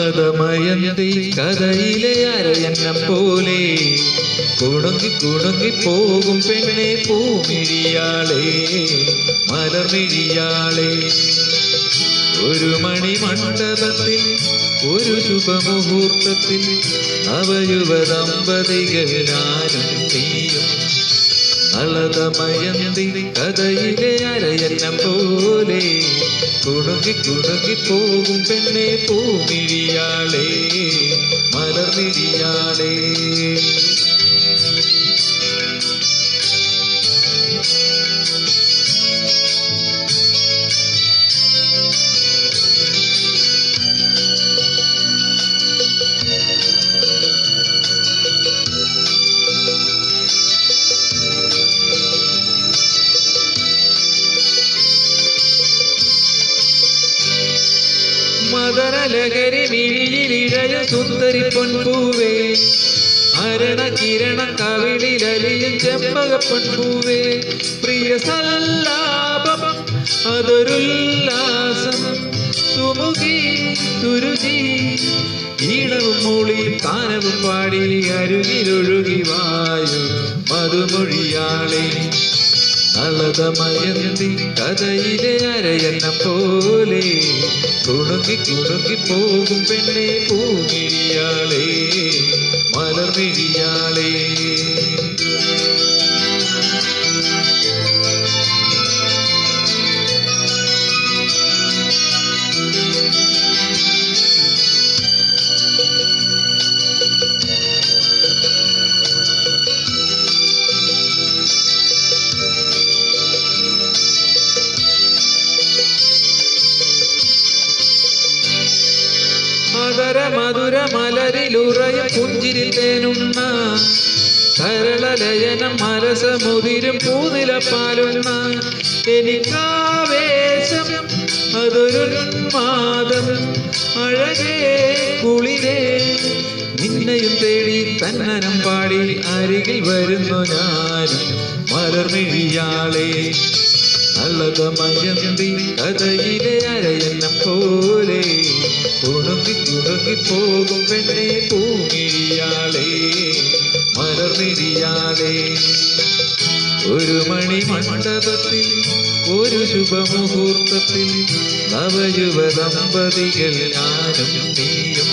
നളതമയന്തി കഥയിലെ അരയന്നം പോലെ കുടുങ്ങി കുടുങ്ങി പോകും പെണ്ണെ പൂമിഴിയാളെ മലർമിഴിയാളെ. ഒരു മണിമണ്ഡപത്തിൽ ഒരു ശുഭമുഹൂർത്തത്തിൽ നവയുവദമ്പതികൾ ഞാനും നീയും. നളതമയന്തി കഥയിലെ അരയന്നം പോലെ കുടുങ്ങി കുടുങ്ങി പോകും പെണ്ണെ പൂമിഴിയാളെ മലർമിഴിയാളെ. മദനലഹരി മിഴിയിലിഴയ സുന്ദരി പൊൻപൂവേ അരണ കിരണ കവിളിലലിയും ചെമ്പക പൊൻപൂവേ. പ്രിയ സല്ലാപം അതൊരുല്ലാസം സുമുഖി തുരുചി ഈണവും മൂളി താനവും പാടി അരുകിലൊഴുകി വായു മധുമൊഴിയാളെ. നളതമയന്തി കഥയിലെ അരയന്നം പോലെ കുടുങ്ങി കുടുങ്ങി പോകും പെണ്ണെ പൂമിഴിയാളെ മലർമിഴിയാളെ. മധുര മധുര മലരിലുറയ പുഞ്ചിരിൽ തേനുണ്ണ സരളലയനം മരസമുതിരും പൂനിലപ്പാലുണ്ണ. എനിക്കാവേശം അതൊരുന്മാദം അഴകേ കുളിരേ നിന്നെയും തേടി തന്നനം പാടി അരികിൽ വരുന്നു ഞാനും മലർമിഴിയാളെ. നളതമയന്തി കഥയിലെ അരയന്നം പോലെ കുടുങ്ങി കുടുങ്ങി പോകും പെണ്ണെ പൂമിഴിയാളെ മലർമിഴിയാളെ. ഒരു മണിമണ്ഡപത്തിൽ ഒരു ശുഭമുഹൂർത്തത്തിൽ നവയുവദമ്പതികൾ ഞാനും നീയും.